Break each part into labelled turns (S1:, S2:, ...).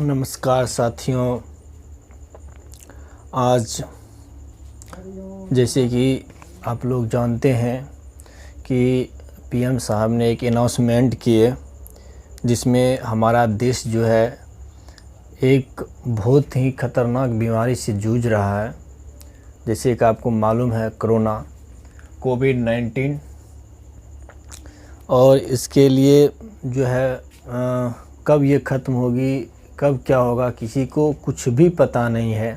S1: नमस्कार साथियों। आज जैसे कि आप लोग जानते हैं कि पीएम साहब ने एक अनाउंसमेंट किए जिसमें हमारा देश जो है एक बहुत ही ख़तरनाक बीमारी से जूझ रहा है। जैसे कि आपको मालूम है कोविड-19 और इसके लिए जो है कब ये ख़त्म होगी, कब क्या होगा, किसी को कुछ भी पता नहीं है।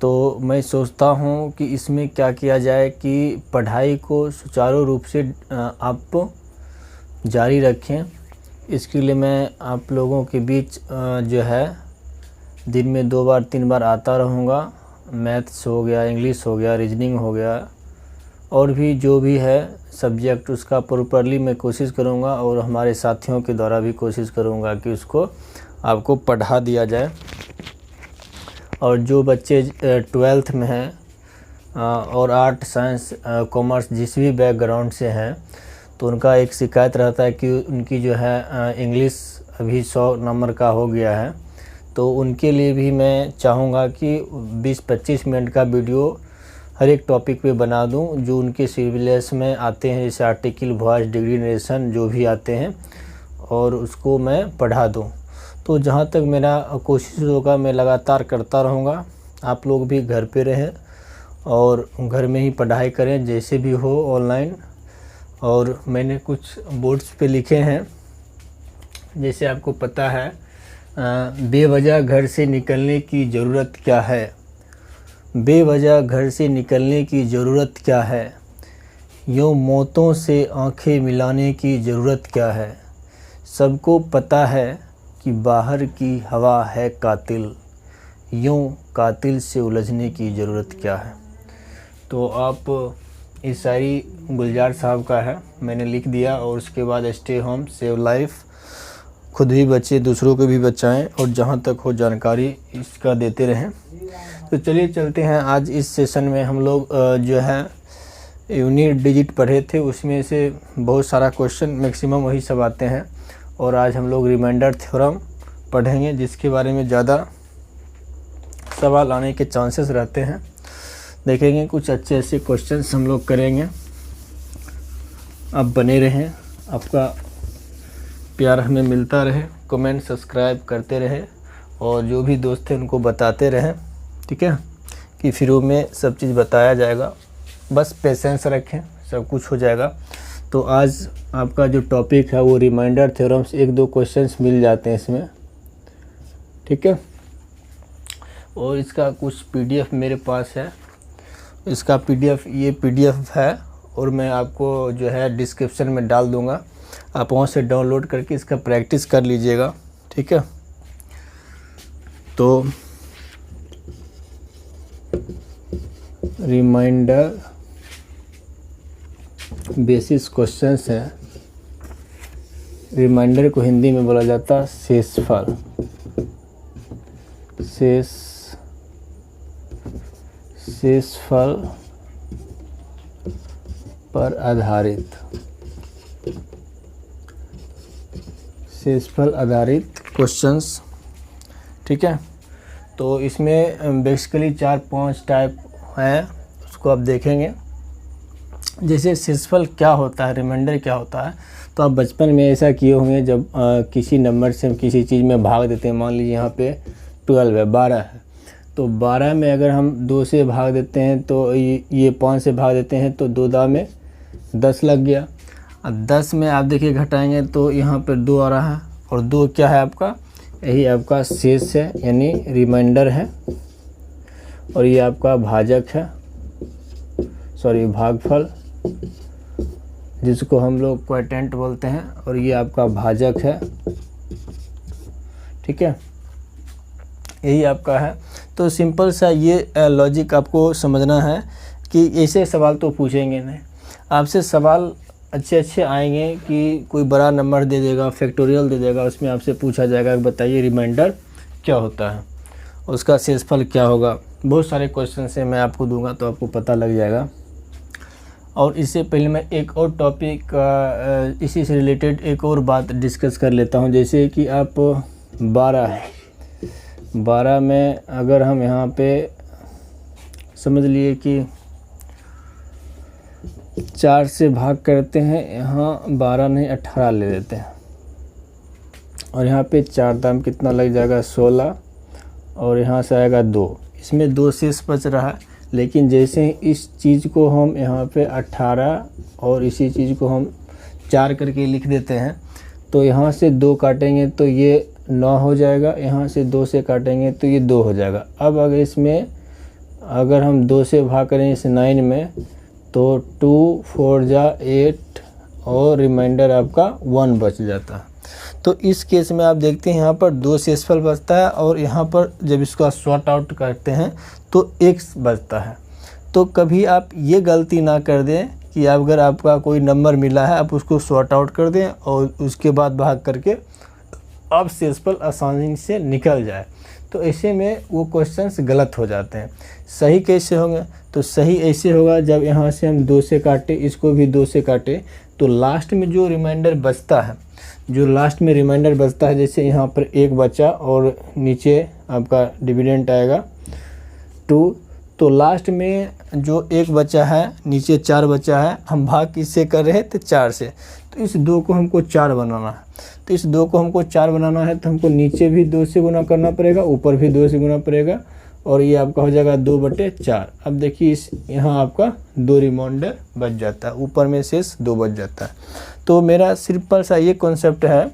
S1: तो मैं सोचता हूँ कि इसमें क्या किया जाए कि पढ़ाई को सुचारू रूप से आप जारी रखें। इसके लिए मैं आप लोगों के बीच जो है दिन में 2 बार 3 बार आता रहूँगा। मैथ्स हो गया, इंग्लिश हो गया, रीजनिंग हो गया और भी जो भी है सब्जेक्ट उसका प्रॉपरली मैं कोशिश करूँगा और हमारे साथियों के द्वारा भी कोशिश करूँगा कि उसको आपको पढ़ा दिया जाए। और जो बच्चे 12th में हैं और आर्ट साइंस कॉमर्स जिस भी बैकग्राउंड से हैं तो उनका एक शिकायत रहता है कि उनकी जो है इंग्लिश अभी 100 नंबर का हो गया है। तो उनके लिए भी मैं चाहूँगा कि 20-25 मिनट का वीडियो हर एक टॉपिक पे बना दूं जो उनके सिलेबस में आते हैं, जैसे आर्टिकल, वॉइस, डिग्री, नरेशन जो भी आते हैं और उसको मैं पढ़ा दूं। तो जहां तक मेरा कोशिश होगा मैं लगातार करता रहूँगा। आप लोग भी घर पे रहें और घर में ही पढ़ाई करें जैसे भी हो ऑनलाइन। और मैंने कुछ बोर्ड्स पे लिखे हैं, जैसे आपको पता है बेवजह घर से निकलने की ज़रूरत क्या है, बेवजह घर से निकलने की ज़रूरत क्या है, यूँ मौतों से आंखें मिलाने की ज़रूरत क्या है, सबको पता है कि बाहर की हवा है कातिल, यूँ कातिल से उलझने की ज़रूरत क्या है। तो आप इस शायरी गुलजार साहब का है, मैंने लिख दिया। और उसके बाद स्टे होम सेव लाइफ, खुद भी बचे दूसरों को भी बचाएं और जहां तक हो जानकारी इसका देते रहें। तो चलिए चलते हैं। आज इस सेशन में हम लोग जो है यूनिट डिजिट पढ़े थे, उसमें से बहुत सारा क्वेश्चन मैक्सिमम वही सब आते हैं। और आज हम लोग रिमाइंडर थ्योरम पढ़ेंगे जिसके बारे में ज़्यादा सवाल आने के चांसेस रहते हैं। देखेंगे कुछ अच्छे ऐसे क्वेश्चंस हम लोग करेंगे। आप बने रहें, आपका प्यार हमें मिलता रहे, कमेंट सब्सक्राइब करते रहे और जो भी दोस्त हैं उनको बताते रहें, ठीक है, कि फ्री में सब चीज़ बताया जाएगा। बस पेशेंस रखें, सब कुछ हो जाएगा। तो आज आपका जो टॉपिक है वो रिमाइंडर थ्योरम्स, 1-2 क्वेश्चंस मिल जाते हैं इसमें, ठीक है। और इसका कुछ पीडीएफ मेरे पास है। इसका पीडीएफ ये पीडीएफ है और मैं आपको जो है डिस्क्रिप्शन में डाल दूँगा, आप वहाँ से डाउनलोड करके इसका प्रैक्टिस कर लीजिएगा, ठीक है। तो रिमाइंडर बेसिस क्वेश्चंस हैं। रिमाइंडर को हिंदी में बोला जाता है शेषफल, शेषफल पर आधारित, शेषफल आधारित क्वेश्चंस, ठीक है। तो इसमें बेसिकली 4-5 टाइप हैं, उसको आप देखेंगे। जैसे शेषफल क्या होता है, रिमाइंडर क्या होता है, तो आप बचपन में ऐसा किए होंगे जब किसी नंबर से हम किसी चीज़ में भाग देते हैं। मान लीजिए यहाँ पे 12 है, 12 है, तो 12 में अगर हम 2 से भाग देते हैं तो ये 5 से भाग देते हैं तो 2 दाव में 10 लग गया। अब 10 में आप देखिए घटाएंगे तो यहाँ पर 2 आ रहा है और 2 क्या है आपका, यही आपका शेष है यानी रिमाइंडर है। और ये आपका भाजक है, सॉरी भागफल, जिसको हम लोग क्वोटिएंट बोलते हैं, और ये आपका भाजक है, ठीक है, यही आपका है। तो सिंपल सा ये लॉजिक आपको समझना है कि ऐसे सवाल तो पूछेंगे नहीं, आपसे सवाल अच्छे अच्छे आएंगे कि कोई बड़ा नंबर दे देगा, फैक्टोरियल दे देगा, उसमें आपसे पूछा जाएगा कि बताइए रिमाइंडर क्या होता है, उसका शेषफल क्या होगा। बहुत सारे क्वेश्चन से मैं आपको दूंगा तो आपको पता लग जाएगा। और इससे पहले मैं एक और टॉपिक इसी से रिलेटेड एक और बात डिस्कस कर लेता हूं। जैसे कि आप 12 है। 12 में अगर हम यहाँ पे समझ लिए कि 4 से भाग करते हैं, यहाँ 12 नहीं 18 ले लेते हैं, और यहाँ पे 4 दाम कितना लग जाएगा 16, और यहाँ से आएगा 2। इसमें 2 शेष बच रहा है, लेकिन जैसे ही इस चीज़ को हम यहाँ पे 18 और इसी चीज़ को हम 4 करके लिख देते हैं, तो यहाँ से 2 काटेंगे तो ये 9 हो जाएगा, यहाँ से 2 से काटेंगे तो ये 2 हो जाएगा। अब अगर इसमें अगर हम 2 से भाग करें इस 9 में, तो 2 4 जा 8 और रिमाइंडर आपका 1 बच जाता है। तो इस केस में आप देखते हैं यहाँ पर 2 शेषफल बचता है, और यहाँ पर जब इसका सॉर्ट आउट करते हैं तो x बचता है। तो कभी आप ये गलती ना कर दें कि अगर आपका कोई नंबर मिला है आप उसको सॉर्ट आउट कर दें और उसके बाद भाग करके अब शेषफल आसानी से निकल जाए, तो ऐसे में वो क्वेश्चंस गलत हो जाते हैं। सही कैसे होंगे? तो सही ऐसे होगा जब यहाँ से हम 2 से काटे, इसको भी 2 से काटे, तो लास्ट में जो रिमाइंडर बचता है, जैसे यहाँ पर 1 बचा और नीचे आपका डिविडेंड आएगा 2, तो लास्ट में जो 1 बचा है, नीचे 4 बचा है, हम भाग किससे कर रहे हैं? तो 4 से। तो इस 2 को हमको 4 बनाना है, तो इस 2 को हमको 4 बनाना है, तो हमको नीचे भी 2 से गुना करना पड़ेगा, ऊपर भी 2 से गुना पड़ेगा, और ये आपका हो जाएगा 2/4। अब देखिए इस यहाँ आपका 2 रिमाइंडर बच जाता है, ऊपर में शेष 2 बच जाता है। तो मेरा सिंपल सा ये कॉन्सेप्ट है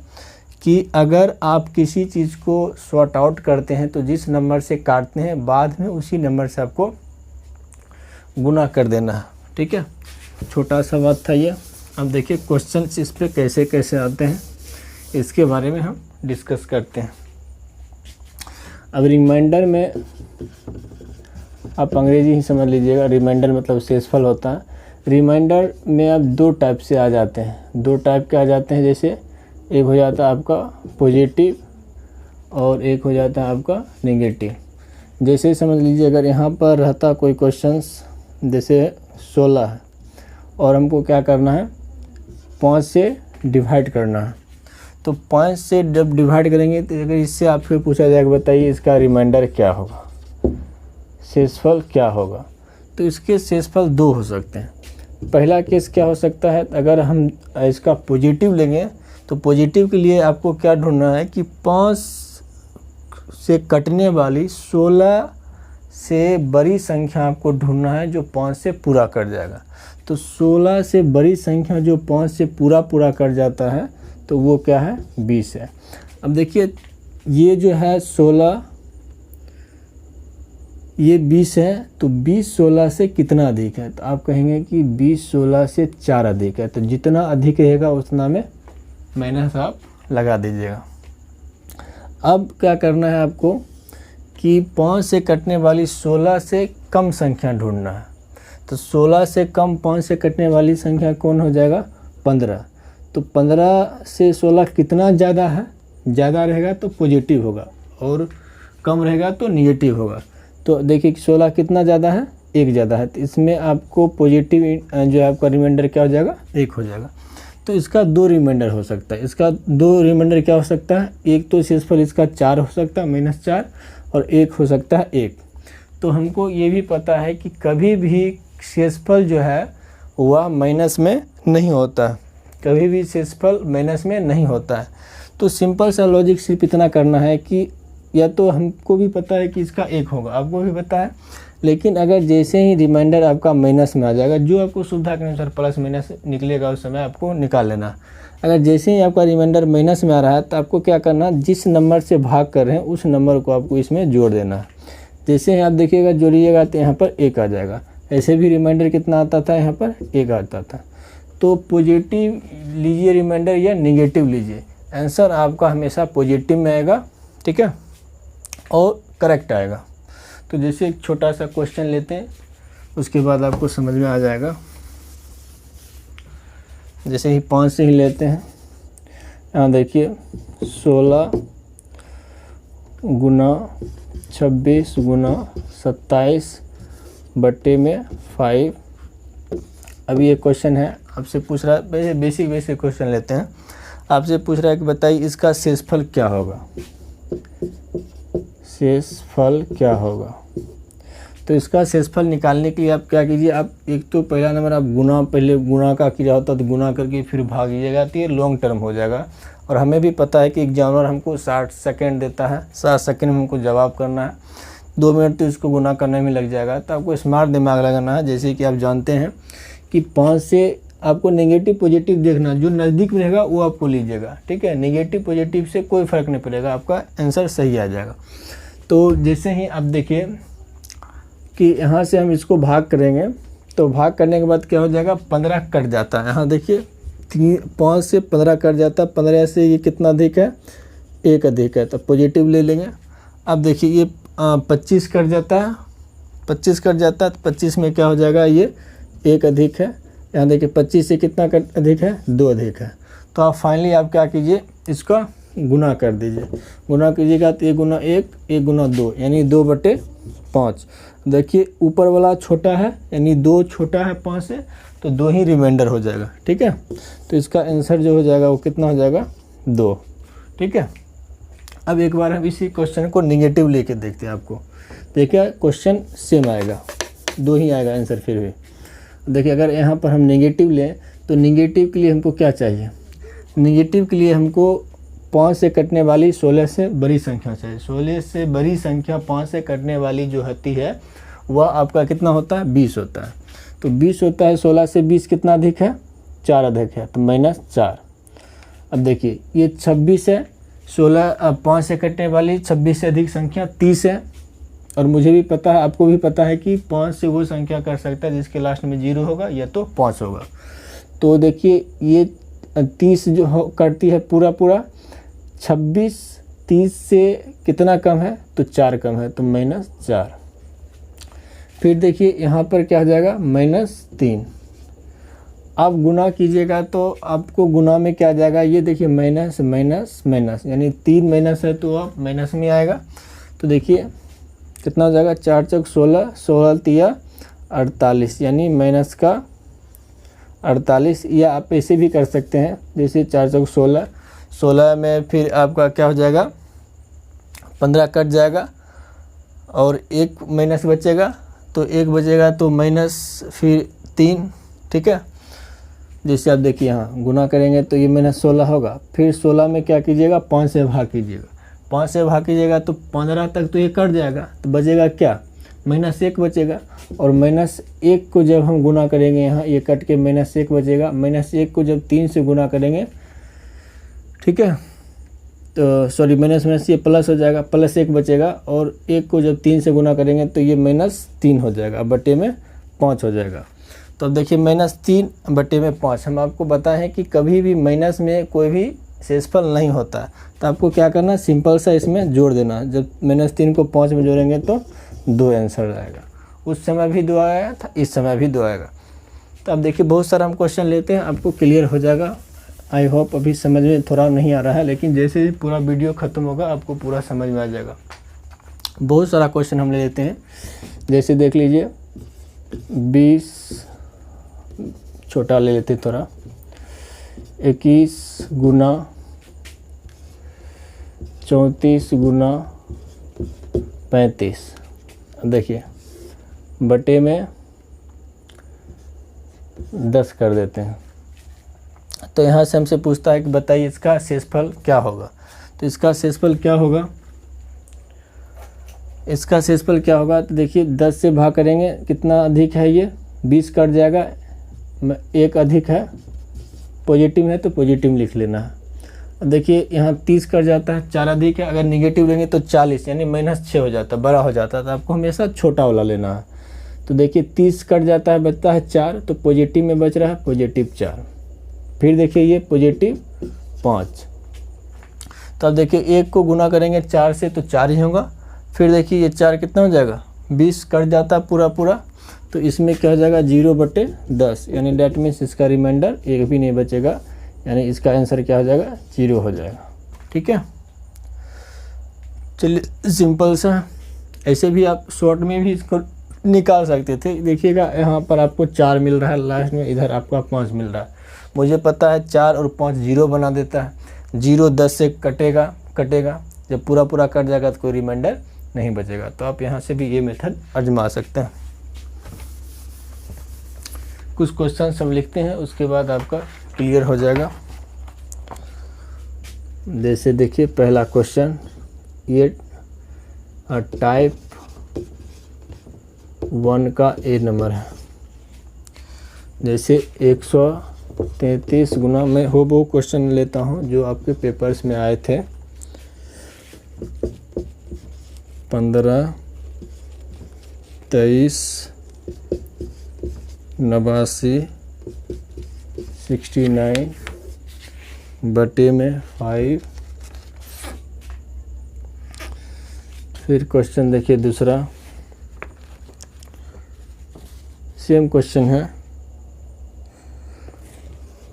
S1: कि अगर आप किसी चीज़ को सॉर्ट आउट करते हैं तो जिस नंबर से काटते हैं बाद में उसी नंबर से आपको गुना कर देना है। ठीक है, छोटा सा बात था ये। अब देखिए क्वेश्चन इस पे कैसे कैसे आते हैं, इसके बारे में हम डिस्कस करते हैं। अब रिमाइंडर में आप अंग्रेजी ही समझ लीजिएगा, रिमाइंडर मतलब शेषफल होता है। रिमाइंडर में अब 2 टाइप से आ जाते हैं, 2 टाइप के आ जाते हैं। जैसे एक हो जाता है आपका पॉजिटिव और एक हो जाता है आपका नेगेटिव। जैसे समझ लीजिए अगर यहाँ पर रहता कोई क्वेश्चंस जैसे 16 है और हमको क्या करना है 5 से डिवाइड करना है, तो 5 से जब डिवाइड करेंगे तो अगर इससे आपसे पूछा जाएगा बताइए इसका रिमाइंडर क्या होगा, शेषफल क्या होगा, तो इसके शेषफल 2 हो सकते हैं। पहला केस क्या हो सकता है, अगर हम इसका पॉजिटिव लेंगे तो पॉजिटिव के लिए आपको क्या ढूंढना है कि 5 से कटने वाली 16 से बड़ी संख्या आपको ढूंढना है जो 5 से पूरा कर जाएगा। तो 16 से बड़ी संख्या जो 5 से पूरा कर जाता है तो वो क्या है 20 है। अब देखिए ये जो है 16 ये 20 है, तो 20 16 से कितना अधिक है, तो आप कहेंगे कि 20 16 से 4 अधिक है। तो जितना अधिक रहेगा उतना में माइनस आप लगा दीजिएगा। अब क्या करना है आपको कि 5 से कटने वाली 16 से कम संख्या ढूंढना है। तो 16 से कम 5 से कटने वाली संख्या कौन हो जाएगा 15। तो 15 से 16 कितना ज़्यादा है, ज़्यादा रहेगा तो पॉजिटिव होगा और कम रहेगा तो निगेटिव होगा। तो देखिए कि 16 कितना ज़्यादा है 1 ज़्यादा है, तो इसमें आपको पॉजिटिव जो है आपका रिमाइंडर क्या हो जाएगा 1 हो जाएगा। तो इसका 2 रिमाइंडर हो सकता है। इसका 2 रिमाइंडर क्या हो सकता है, एक तो शेषफल इसका 4 हो सकता है -4 और एक हो सकता है 1। तो हमको ये भी पता है कि कभी भी शेषफल जो है वह माइनस में नहीं होता है, कभी भी शेषफल माइनस में नहीं होता है। तो सिंपल सा लॉजिक सिर्फ इतना करना है कि या तो हमको भी पता है कि इसका 1 होगा, आपको भी पता है, लेकिन अगर जैसे ही रिमाइंडर आपका माइनस में आ जाएगा, जो आपको सुविधा के अनुसार प्लस माइनस निकलेगा उस समय आपको निकाल लेना। अगर जैसे ही आपका रिमाइंडर माइनस में आ रहा है तो आपको क्या करना, जिस नंबर से भाग कर रहे हैं उस नंबर को आपको इसमें जोड़ देना है। जैसे ही आप देखिएगा जोड़िएगा तो यहाँ पर 1 आ जाएगा। ऐसे भी रिमाइंडर कितना आता था, यहाँ पर 1 आता था। तो पॉजिटिव लीजिए रिमाइंडर या निगेटिव लीजिए, आंसर आपका हमेशा पॉजिटिव में आएगा, ठीक है, और करेक्ट आएगा। तो जैसे एक छोटा सा क्वेश्चन लेते हैं, उसके बाद आपको समझ में आ जाएगा। जैसे ही 5 से ही लेते हैं, यहाँ देखिए 16 गुना 26 गुना 27 बट्टे में 5। अभी ये क्वेश्चन है आपसे पूछ रहा है, बेसिक क्वेश्चन लेते हैं। आपसे पूछ रहा है कि बताइए इसका शेषफल क्या होगा। शेषफल क्या होगा। तो इसका शेषफल निकालने के लिए आप क्या कीजिए, आप एक तो पहला नंबर आप पहले गुणा का किया होता तो गुणा करके फिर भागिएगा, तो ये लॉन्ग टर्म हो जाएगा। और हमें भी पता है कि एग्जामिनर हमको 60 सेकंड देता है, 60 सेकंड में हमको जवाब करना है, 2 मिनट तो इसको गुना करने में लग जाएगा। तो आपको स्मार्ट दिमाग लगाना है। जैसे कि आप जानते हैं कि 5 से आपको नेगेटिव पॉजिटिव देखना, जो नज़दीक में रहेगा वो आपको लीजिएगा, ठीक है। नेगेटिव पॉजिटिव से कोई फ़र्क नहीं पड़ेगा, आपका आंसर सही आ जाएगा। तो जैसे ही आप देखिए कि यहाँ से हम इसको भाग करेंगे, तो भाग करने के बाद क्या हो जाएगा, 15 कट जाता है। यहाँ देखिए 5 से 15 कट जाता है, 15 से ये कितना अधिक है, 1 अधिक है, तो पॉजिटिव ले लेंगे। अब देखिए ये 25 कट जाता है, 25 कट जाता है, तो 25 में क्या हो जाएगा, ये 1 अधिक है। यहाँ देखिए 25 से कितना कट अधिक है, 2 अधिक है। तो आप फाइनली आप क्या कीजिए, इसका गुना कर दीजिए। गुना कीजिएगा तो 1 गुना 1, 1 गुना 2, यानी 2/5। देखिए ऊपर वाला छोटा है, यानी 2 छोटा है 5 से, तो 2 ही रिमाइंडर हो जाएगा, ठीक है। तो इसका आंसर जो हो जाएगा वो कितना हो जाएगा, 2, ठीक है। अब एक बार हम इसी क्वेश्चन को नेगेटिव लेके देखते हैं। आपको देखिए क्वेश्चन सेम आएगा, 2 ही आएगा आंसर फिर भी। देखिए अगर यहाँ पर हम नेगेटिव लें तो नेगेटिव के लिए हमको क्या चाहिए, नेगेटिव के लिए हमको 5 से कटने वाली 16 से बड़ी संख्या चाहिए। 16 से बड़ी संख्या 5 से कटने वाली जो होती है वह आपका कितना होता है, 20 होता है। तो 20 होता है, 16 से 20 कितना अधिक है, 4 अधिक है, तो -4। अब देखिए ये 26 है, 5 से कटने वाली 26 से अधिक संख्या 30 है। और मुझे भी पता है, आपको भी पता है कि 5 से वो संख्या कर सकता है जिसके लास्ट में 0 होगा या तो 5 होगा। तो देखिए ये 30 जो करती है पूरा 26 30 से कितना कम है, तो 4 कम है, तो -4। फिर देखिए यहाँ पर क्या हो जाएगा, -3। आप गुना कीजिएगा तो आपको गुना में क्या आ जाएगा, ये देखिए माइनस माइनस माइनस, यानी 3 माइनस है तो आप माइनस में आएगा। तो देखिए कितना हो जाएगा, 4 चौक 16, 16 तिया 48, यानी माइनस का 48। या आप ऐसे भी कर सकते हैं, जैसे 4 चौक 16, 16 में फिर आपका क्या हो जाएगा, 15 कट जाएगा और 1 माइनस बचेगा, तो 1 बचेगा तो माइनस फिर 3, ठीक है। जैसे आप देखिए यहाँ गुना करेंगे तो ये -16 होगा। फिर 16 में क्या कीजिएगा, 5 से भाग कीजिएगा, 5 से भाग कीजिएगा तो 15 तक तो ये कट जाएगा, तो बचेगा क्या, -1 बचेगा। और -1 को जब हम गुना करेंगे, यहाँ ये कट के -1 बचेगा। -1 को जब 3 से गुना करेंगे, ठीक है, तो सॉरी माइनस ये प्लस हो जाएगा, +1 बचेगा। और 1 को जब 3 से गुना करेंगे तो ये -3 हो जाएगा, बटे में 5 हो जाएगा। तो अब देखिए -3 बटे में 5। हम आपको बताएं कि कभी भी माइनस में कोई भी शेषफल नहीं होता, तो आपको क्या करना, सिंपल सा इसमें जोड़ देना। जब -3 को 5 में जोड़ेंगे तो 2 आंसर आएगा। उस समय भी 2 आया था, इस समय भी 2 आएगा। तो अब देखिए बहुत सारा हम क्वेश्चन लेते हैं, आपको क्लियर हो जाएगा। आई होप अभी समझ में थोड़ा नहीं आ रहा है, लेकिन जैसे ही पूरा वीडियो ख़त्म होगा आपको पूरा समझ में आ जाएगा। बहुत सारा क्वेश्चन हम ले लेते हैं, जैसे देख लीजिए 20, छोटा ले लेते थोड़ा, 21 गुना 34 गुना 35, देखिए बटे में 10 कर देते हैं। तो यहाँ से हमसे पूछता है कि बताइए इसका शेषफल क्या होगा। तो इसका शेषफल क्या होगा, इसका शेषफल क्या होगा, तो देखिए 10 से भाग करेंगे, कितना अधिक है, ये 20 कट जाएगा, 1 अधिक है, पॉजिटिव है तो पॉजिटिव लिख लेना है। देखिए यहाँ 30 कट जाता है, 4 अधिक है, अगर निगेटिव लेंगे तो 40, यानी -6 हो जाता है, बड़ा हो जाता है, तो आपको हमेशा छोटा वाला लेना है। तो देखिए 30 कट जाता है, बचता है 4, तो पॉजिटिव में बच रहा है +4। फिर देखिए ये +5। तो अब देखिए 1 को गुना करेंगे 4 से तो 4 ही होगा। फिर देखिए ये 4 कितना हो जाएगा, 20 कट जाता है पूरा, तो इसमें क्या हो जाएगा 0/10, यानी डेट मीन्स इसका रिमाइंडर 1 भी नहीं बचेगा, यानी इसका आंसर क्या हो जाएगा, 0 हो जाएगा, ठीक है। चलिए सिंपल सा, ऐसे भी आप शॉर्ट में भी इसको निकाल सकते थे। देखिएगा यहाँ पर आपको 4 मिल रहा है लास्ट में, इधर आपका 5 मिल रहा है। मुझे पता है 4 और 5 0 बना देता है, 0 10 से कटेगा, जब पूरा पूरा कट जाएगा तो कोई रिमाइंडर नहीं बचेगा। तो आप यहाँ से भी ये मेथड आजमा सकते हैं। कुछ क्वेश्चन हम लिखते हैं, उसके बाद आपका क्लियर हो जाएगा। जैसे देखिए पहला क्वेश्चन, ये टाइप 1 का ए नंबर है। जैसे 133 गुना, मैं वो क्वेश्चन लेता हूँ जो आपके पेपर्स में आए थे, 15, 23, 89, 69 बटे में 5। फिर क्वेश्चन देखिए दूसरा, सेम क्वेश्चन है,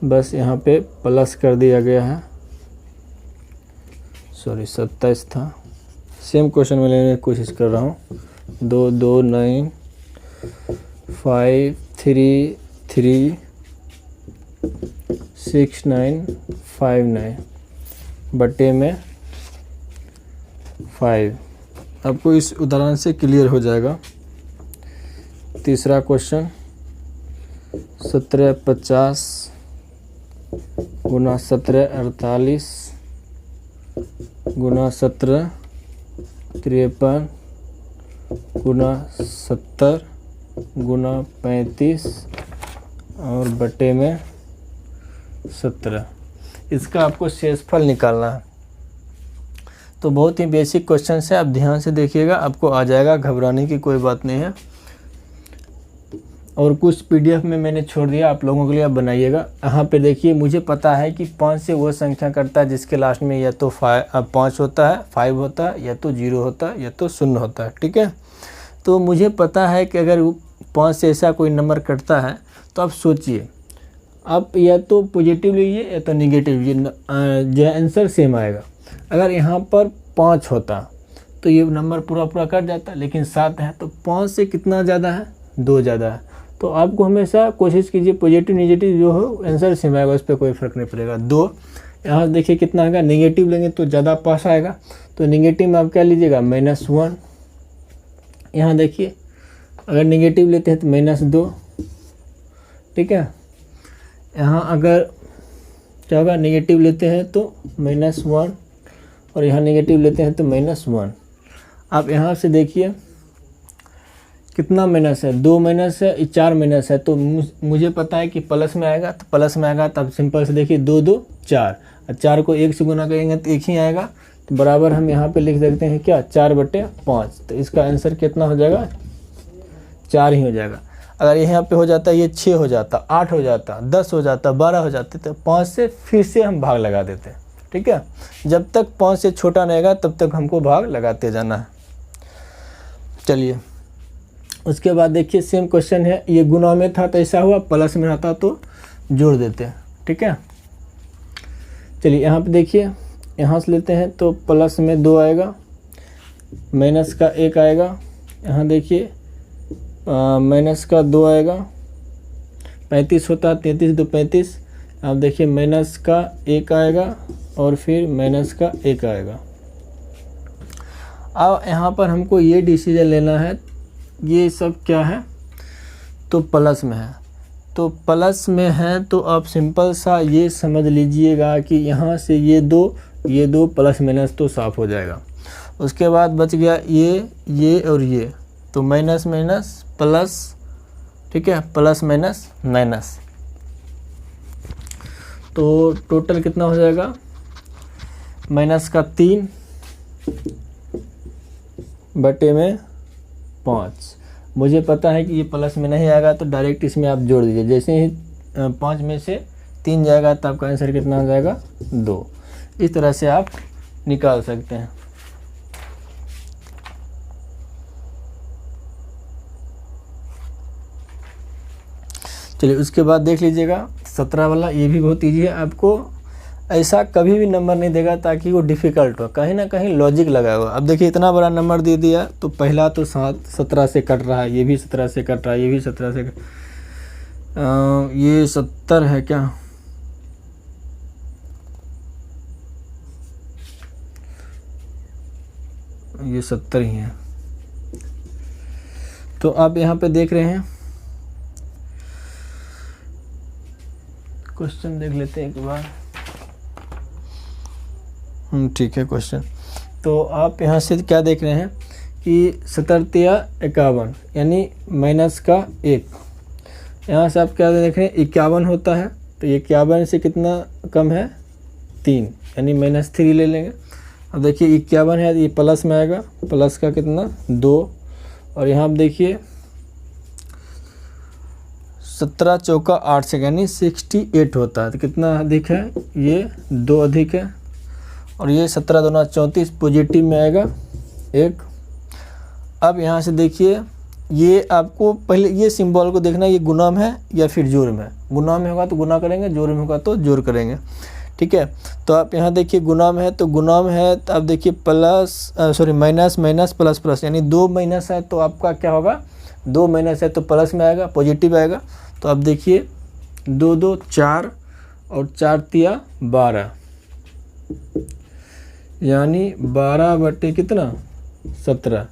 S1: बस यहाँ पे प्लस कर दिया गया है, सॉरी 27 था। सेम क्वेश्चन में लेने की कोशिश कर रहा हूँ। 2, 2, 9, 5, 3, 3, 6, 9, 5, 9 बटे में 5। आपको इस उदाहरण से क्लियर हो जाएगा। तीसरा क्वेश्चन, 1750 गुना 1748 गुना 1753 गुना 70 गुना 35 और बटे में 17। इसका आपको शेषफल निकालना है। तो बहुत ही बेसिक क्वेश्चन है, आप ध्यान से देखिएगा, आपको आ जाएगा, घबराने की कोई बात नहीं है। और कुछ पीडीएफ में मैंने छोड़ दिया, आप लोगों के लिए आप बनाइएगा। यहाँ पे देखिए, मुझे पता है कि 5 से वो संख्या करता है जिसके लास्ट में या तो 5 होता है, 5 होता है, या तो 0 होता है, या तो 0 होता है। ठीक है, तो मुझे पता है कि अगर 5 से ऐसा कोई नंबर कटता है तो आप सोचिए, आप या तो पॉजिटिव लीजिए या तो निगेटिव लीजिए, जो है आंसर सेम आएगा। अगर यहाँ पर 5 होता तो ये नंबर पूरा पूरा कट जाता, लेकिन 7 है तो 5 से कितना ज़्यादा है, 2 ज़्यादा है। तो आपको हमेशा कोशिश कीजिए पॉजिटिव निगेटिव जो हो आंसर सेम आएगा, उस पर कोई फ़र्क नहीं पड़ेगा। 2 यहाँ देखिए कितना आएगा, निगेटिव लेंगे तो ज़्यादा पास आएगा, तो निगेटिव में आप क्या लीजिएगा, -1। यहाँ देखिए अगर निगेटिव लेते हैं तो -2। ठीक है, यहाँ अगर क्या होगा, निगेटिव लेते हैं तो -1 और यहाँ नेगेटिव लेते हैं तो -1। आप यहाँ से देखिए कितना माइनस है, 2 माइनस है, 4 माइनस है। तो मुझे पता है कि प्लस में आएगा, तो प्लस में आएगा, तब सिंपल से देखिए 2, 2, 4 और 4 को 1 से गुना करेंगे तो 1 ही आएगा। तो बराबर हम यहाँ पे लिख सकते हैं क्या, 4/5। तो इसका आंसर कितना हो जाएगा, 4 ही हो जाएगा। अगर यहाँ पे हो जाता ये 6 हो जाता, 8 हो जाता, 10 हो जाता, 12 हो जाते, तो 5 से फिर से हम भाग लगा देते हैं। ठीक है, जब तक 5 से छोटा नहीं आएगा तब तक हमको भाग लगाते जाना है। चलिए, उसके बाद देखिए सेम क्वेश्चन है, ये गुना में था तो ऐसा हुआ, प्लस में आता तो जोड़ देते हैं। ठीक है, चलिए यहाँ पे देखिए, यहाँ से लेते हैं तो प्लस में 2 आएगा, माइनस का 1 आएगा। यहाँ देखिए माइनस का 2 आएगा, 35 होता, 33 2 35। आप देखिए माइनस का 1 आएगा और फिर माइनस का 1 आएगा। अब यहाँ पर हमको ये डिसीजन लेना है, ये सब क्या है, तो प्लस में है। तो प्लस में है तो आप सिंपल सा ये समझ लीजिएगा कि यहाँ से ये दो प्लस माइनस तो साफ हो जाएगा। उसके बाद बच गया ये और ये, तो माइनस माइनस प्लस। ठीक है, प्लस माइनस माइनस, तो टोटल कितना हो जाएगा, माइनस का 3 बटे में 5। मुझे पता है कि ये प्लस में नहीं आएगा तो डायरेक्ट इसमें आप जोड़ दीजिए। जैसे ही 5 में से 3 जाएगा तो आपका आंसर कितना हो जाएगा, 2। इस तरह से आप निकाल सकते हैं। चलिए, उसके बाद देख लीजिएगा 17 वाला, ये भी बहुत ईजी है। आपको ऐसा कभी भी नंबर नहीं देगा ताकि वो डिफ़िकल्ट हो, कहीं ना कहीं लॉजिक लगा हुआ। अब देखिए इतना बड़ा नंबर दे दिया, तो पहला तो 17 से कट रहा है, ये भी 17 से कट रहा है, ये भी 17 से ये 70 है क्या, ये 70 ही है। तो आप यहाँ पे देख रहे हैं, क्वेश्चन देख लेते हैं एक बार। ठीक है क्वेश्चन। तो आप यहाँ से क्या देख रहे हैं कि 70 51 यानी माइनस का 1। यहाँ से आप क्या देख रहे हैं 51 होता है, तो 51 से कितना कम है 3 यानी -3 ले लेंगे। अब देखिए 51 है, ये प्लस में आएगा, प्लस का कितना 2, और यहाँ आप देखिए 17 चौका 8 से यानी 68 होता है। तो कितना अधिक है, ये 2 अधिक है, और ये 17 दूना 34 पॉजिटिव में आएगा 1। अब यहाँ से देखिए, ये आपको पहले ये सिंबल को देखना, ये गुना में है या फिर जोड़ में है। गुना में होगा तो गुना करेंगे, जोड़ में होगा तो जोड़ करेंगे, ठीक है। तो आप यहाँ देखिए गुना में है, तो गुना में है तो आप देखिए माइनस माइनस प्लस प्लस, यानी 2 माइनस है तो आपका क्या होगा, 2 माइनस है तो प्लस में आएगा, पॉजिटिव आएगा। तो आप देखिए 2 2 4 और 4 तिया 12, यानी 12 बटे कितना 17।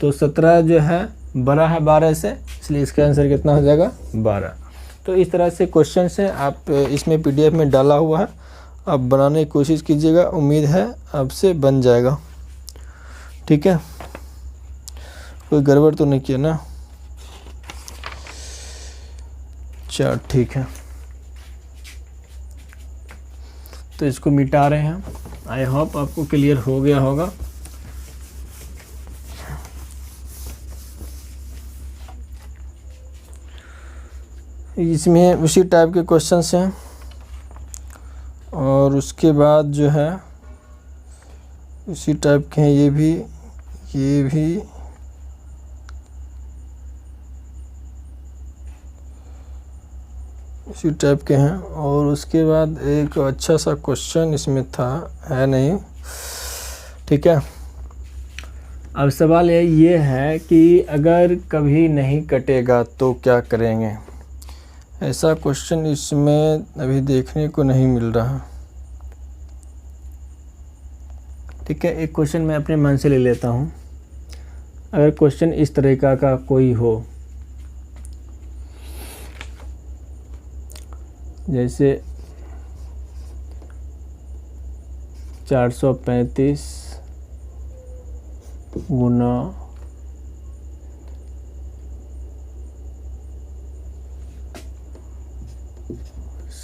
S1: तो 17 जो है बड़ा है 12 से, इसलिए इसका आंसर कितना हो जाएगा 12। तो इस तरह से क्वेश्चन है, आप इसमें PDF में डाला हुआ है, आप बनाने की कोशिश कीजिएगा, उम्मीद है आपसे बन जाएगा, ठीक है। कोई गड़बड़ तो नहीं किया ना? चल ठीक है, तो इसको मिटा रहे हैं। आई होप आपको क्लियर हो गया होगा। इसमें उसी टाइप के क्वेश्चंस हैं, और उसके बाद जो है उसी टाइप के हैं, ये भी इसी टाइप के हैं। और उसके बाद एक अच्छा सा क्वेश्चन इसमें था, है नहीं, ठीक है। अब सवाल ये है कि अगर कभी नहीं कटेगा तो क्या करेंगे। ऐसा क्वेश्चन इसमें अभी देखने को नहीं मिल रहा, ठीक है। एक क्वेश्चन मैं अपने मन से ले लेता हूँ। अगर क्वेश्चन इस तरीका का कोई हो, जैसे 435 गुना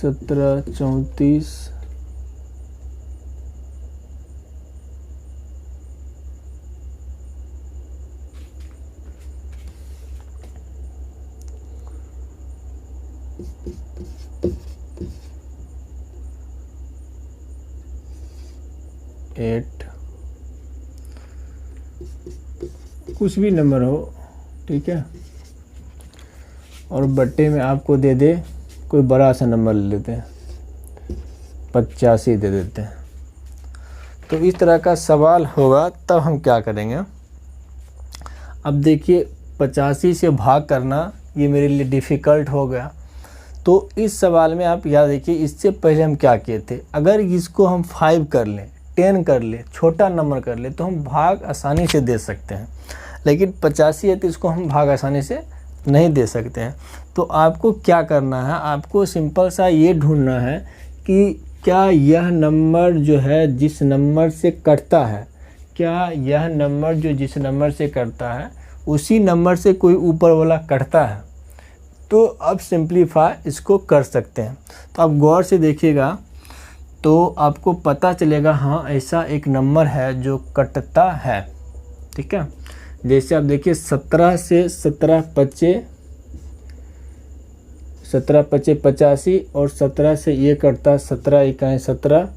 S1: 1734 8 कुछ भी नंबर हो, ठीक है, और बट्टे में आपको दे दे कोई बड़ा सा नंबर ले लेते हैं, 85 दे देते हैं। तो इस तरह का सवाल होगा तब हम क्या करेंगे। अब देखिए 85 से भाग करना ये मेरे लिए डिफ़िकल्ट हो गया। तो इस सवाल में आप याद देखिए, इससे पहले हम क्या किए थे, अगर इसको हम 5 कर लें, 10 कर ले, छोटा नंबर कर ले, तो हम भाग आसानी से दे सकते हैं। लेकिन 85 है तो इसको हम भाग आसानी से नहीं दे सकते हैं। तो आपको क्या करना है, आपको सिंपल सा ये ढूंढना है कि क्या यह नंबर जो है जिस नंबर से कटता है, क्या यह नंबर जो जिस नंबर से कटता है उसी नंबर से कोई ऊपर वाला कटता है। तो अब सिंप्लीफाई इसको कर सकते हैं। तो आप गौर से देखिएगा तो आपको पता चलेगा, हाँ ऐसा एक नंबर है जो कटता है, ठीक है। जैसे आप देखिए 17 से 17 पच्चे 85 और 17 से ये कटता 17 इकाई 17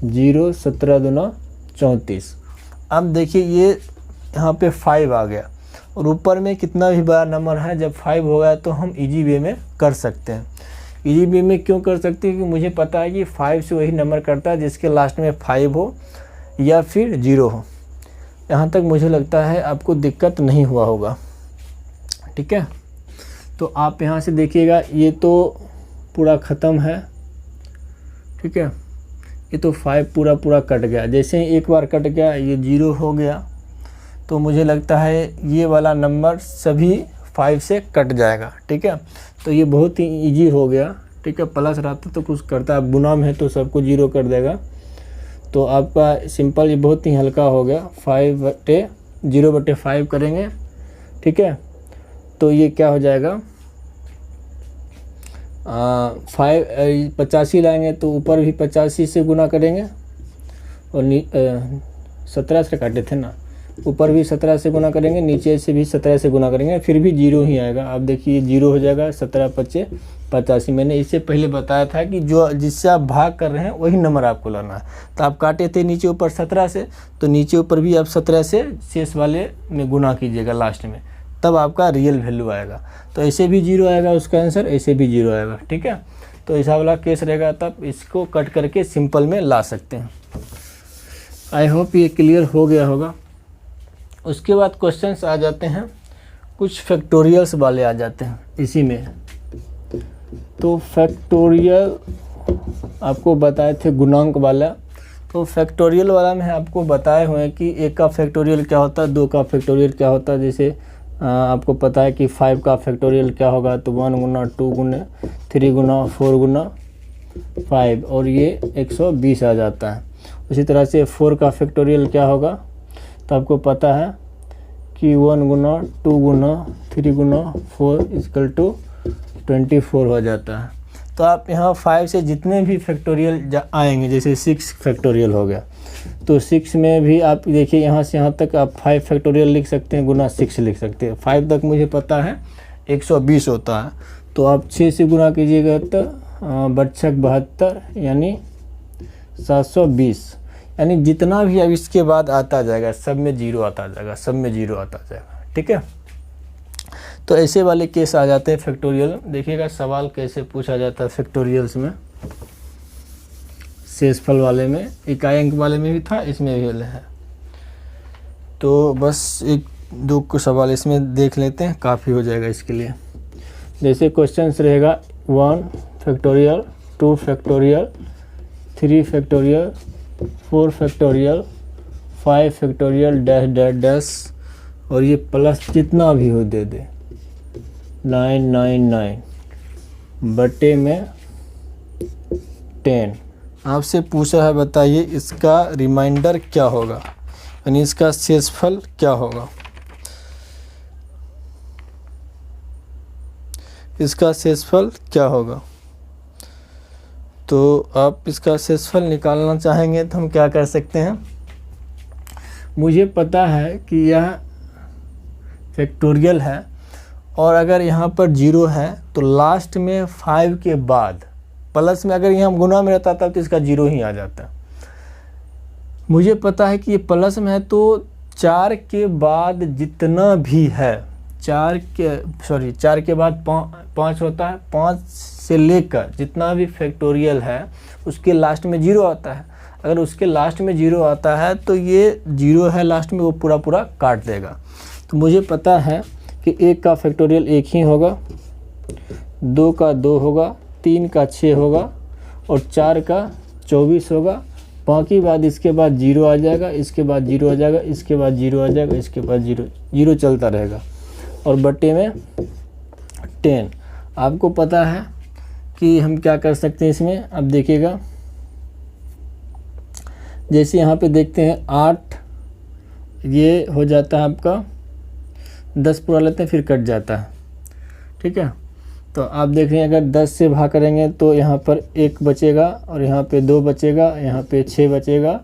S1: 0 17 दूना 34। अब देखिए ये यहाँ पे 5 आ गया, और ऊपर में कितना भी बड़ा नंबर है, जब 5 हो गया तो हम इजी वे में कर सकते हैं। इजी वे में क्यों कर सकते हैं, क्योंकि मुझे पता है कि 5 से वही नंबर करता है जिसके लास्ट में 5 हो या फिर 0 हो। यहाँ तक मुझे लगता है आपको दिक्कत नहीं हुआ होगा, ठीक है। तो आप यहाँ से देखिएगा, ये तो पूरा ख़त्म है, ठीक है। ये तो 5 पूरा कट गया। जैसे ही एक बार कट गया ये 0 हो गया, तो मुझे लगता है ये वाला नंबर सभी 5 से कट जाएगा। ठीक है, तो ये बहुत ही ईजी हो गया। ठीक है, प्लस रहता तो कुछ करता, अब गुना में है तो सबको 0 कर देगा। तो आपका सिंपल ये बहुत ही हल्का हो गया। 0/5 करेंगे। ठीक है, तो ये क्या हो जाएगा, 85 लाएंगे तो ऊपर भी 85 से गुना करेंगे और 17 से काटे थे ना, ऊपर भी 17 से गुना करेंगे, नीचे से भी 17 से गुना करेंगे, फिर भी 0 ही आएगा। आप देखिए 0 हो जाएगा। 17 × 5 = 85। मैंने इससे पहले बताया था कि जो जिससे आप भाग कर रहे हैं वही नंबर आपको लाना है। तो आप काटे थे नीचे ऊपर 17 से, तो नीचे ऊपर भी आप 17 से शेष वाले में गुना कीजिएगा लास्ट में, तब आपका रियल वैल्यू आएगा। तो ऐसे भी 0 आएगा उसका आंसर, ऐसे भी 0 आएगा। ठीक है, तो ऐसा वाला केस रहेगा, तब इसको कट करके सिंपल में ला सकते हैं। आई होप ये क्लियर हो गया होगा। उसके बाद क्वेश्चंस आ जाते हैं, कुछ फैक्टोरियल्स वाले आ जाते हैं इसी में। तो फैक्टोरियल आपको बताए थे गुणांक वाला, तो फैक्टोरियल वाला में आपको बताए हुए हैं कि 1 का फैक्टोरियल क्या होता है, 2 का फैक्टोरियल क्या होता है। जैसे आपको पता है कि 5 का फैक्टोरियल क्या होगा, तो 1 × 2 × 3 × 4 × 5 और ये 120 आ जाता है। उसी तरह से 4 का फैक्टोरियल क्या होगा, तो आपको पता है कि 1 × 2 × 3 × 4 = 24 हो जाता है। तो आप यहाँ 5 से जितने भी फैक्टोरियल आएंगे, जैसे 6 फैक्टोरियल हो गया, तो 6 में भी आप देखिए यहाँ से यहाँ तक आप 5 फैक्टोरियल लिख सकते हैं, गुना 6 लिख सकते हैं। 5 तक मुझे पता है 120 होता है, तो आप 6 से गुना कीजिएगा तो बच्चक 72 यानी 720, यानी जितना भी अब इसके बाद आता जाएगा सब में 0 आता जाएगा, सब में 0 आता जाएगा। ठीक है, तो ऐसे वाले केस आ जाते हैं फैक्टोरियल। देखिएगा सवाल कैसे पूछा जाता है फैक्टोरियल्स में, शेषफल वाले में, इकाई अंक वाले में भी था, इसमें भी है। तो बस 1-2 सवाल इसमें देख लेते हैं, काफ़ी हो जाएगा इसके लिए। जैसे क्वेश्चंस रहेगा 1 factorial, 2 factorial, 3 factorial, 4 factorial, 5 factorial dash dash dash, और ये प्लस जितना भी हो दे दे 999 बटे में 10। आपसे पूछा है बताइए इसका रिमाइंडर क्या होगा, यानी इसका शेषफल क्या होगा। इसका शेषफल क्या होगा, तो आप इसका शेषफल निकालना चाहेंगे तो हम क्या कर सकते हैं। मुझे पता है कि यह फैक्टोरियल है, और अगर यहाँ पर 0 है तो लास्ट में 5 के बाद प्लस में, अगर यहाँ गुना में रहता था तो इसका 0 ही आ जाता। मुझे पता है कि ये प्लस में है, तो 4 के बाद जितना भी है, 4 के बाद 5 होता है, 5 से लेकर जितना भी फैक्टोरियल है उसके लास्ट में 0 आता है। अगर उसके लास्ट में 0 आता है तो ये 0 है लास्ट में, वो पूरा पूरा काट देगा। तो मुझे पता है कि 1 का फैक्टोरियल 1 ही होगा, 2 का 2 होगा, 3 का 6 होगा और 4 का 24 होगा। बाकी बाद इसके बाद 0 आ जाएगा, इसके बाद 0 आ जाएगा, इसके बाद 0 आ जाएगा, इसके बाद 0 चलता रहेगा, और बट्टे में 10। आपको पता है कि हम क्या कर सकते हैं इसमें। अब देखिएगा, जैसे यहाँ पे देखते हैं 8, ये हो जाता है आपका 10 पूरा लेते हैं फिर कट जाता है। ठीक है, तो आप देख रहे हैं अगर 10 से भाग करेंगे तो यहाँ पर 1 बचेगा, और यहाँ पे 2 बचेगा, यहाँ पे 6 बचेगा,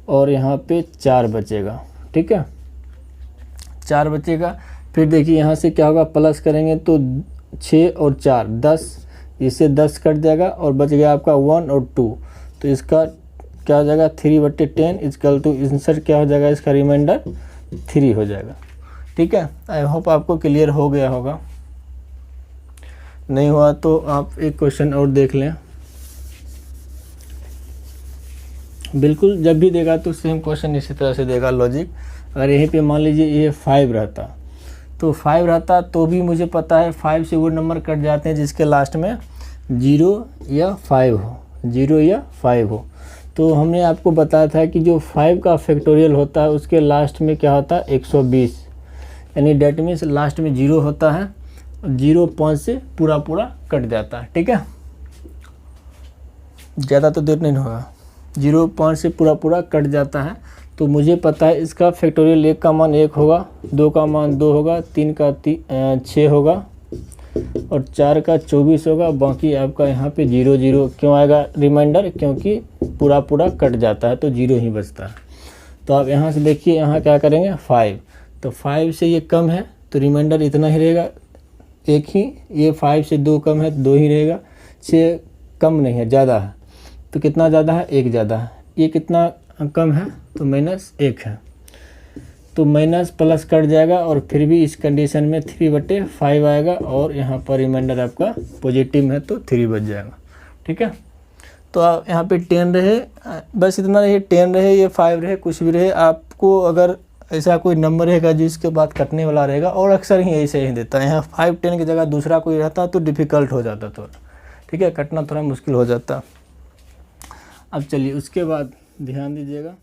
S1: और यहाँ पे 4 बचेगा। ठीक है, 4 बचेगा। फिर देखिए यहाँ से क्या होगा, प्लस करेंगे तो 6 और 4 10, इससे 10 कट जाएगा और बच गया आपका 1 और 2। तो इसका क्या हो जाएगा 3/10 इक्वल टू आंसर क्या हो जाएगा, इसका रिमाइंडर 3 हो जाएगा। ठीक है, आई होप आपको क्लियर हो गया होगा। नहीं हुआ तो आप एक क्वेश्चन और देख लें। बिल्कुल जब भी देगा तो सेम क्वेश्चन इसी तरह से देगा लॉजिक। अगर यहीं पे मान लीजिए ये 5 रहता, तो 5 रहता तो भी मुझे पता है 5 से वो नंबर कट जाते हैं जिसके लास्ट में 0 या 5 हो, 0 या 5 हो। तो हमने आपको बताया था कि जो 5 का फैक्टोरियल होता है उसके लास्ट में क्या होता है 120, यानी डेट मीन्स लास्ट में 0 होता है, 0 5 से पूरा कट जाता है। ठीक है, ज़्यादा तो देर नहीं होगा, 0 5 से पूरा कट जाता है। तो मुझे पता है इसका फैक्टोरियल 1 का मान 1 होगा, 2 का मान 2 होगा, 3 का 6 होगा और 4 का 24 होगा। बाकी आपका यहाँ पे 0 0 क्यों आएगा रिमाइंडर, क्योंकि पूरा कट जाता है तो 0 ही बचता है। तो आप यहाँ से देखिए, यहाँ क्या करेंगे 5, तो 5 से ये कम है तो रिमाइंडर इतना ही रहेगा, एक ही। ये 5 से 2 कम है तो 2 ही रहेगा, 6 कम नहीं है, ज़्यादा है तो कितना ज़्यादा है 1 ज़्यादा है। ये कितना कम है तो -1 है, तो माइनस प्लस कट जाएगा और फिर भी इस कंडीशन में 3/5 आएगा और यहाँ पर रिमाइंडर आपका पॉजिटिव है तो 3 बच जाएगा। ठीक है, तो आप यहाँ पे 10 रहे, बस इतना रहे, 10 रहे या 5 रहे, कुछ भी रहे। आपको अगर ऐसा कोई नंबर रहेगा जिसके बाद कटने वाला रहेगा, और अक्सर ही ऐसे ही देता है, यहाँ 5 10 की जगह दूसरा कोई रहता तो डिफ़िकल्ट हो जाता थोड़ा। ठीक है, कटना थोड़ा मुश्किल हो जाता। अब चलिए उसके बाद ध्यान दीजिएगा।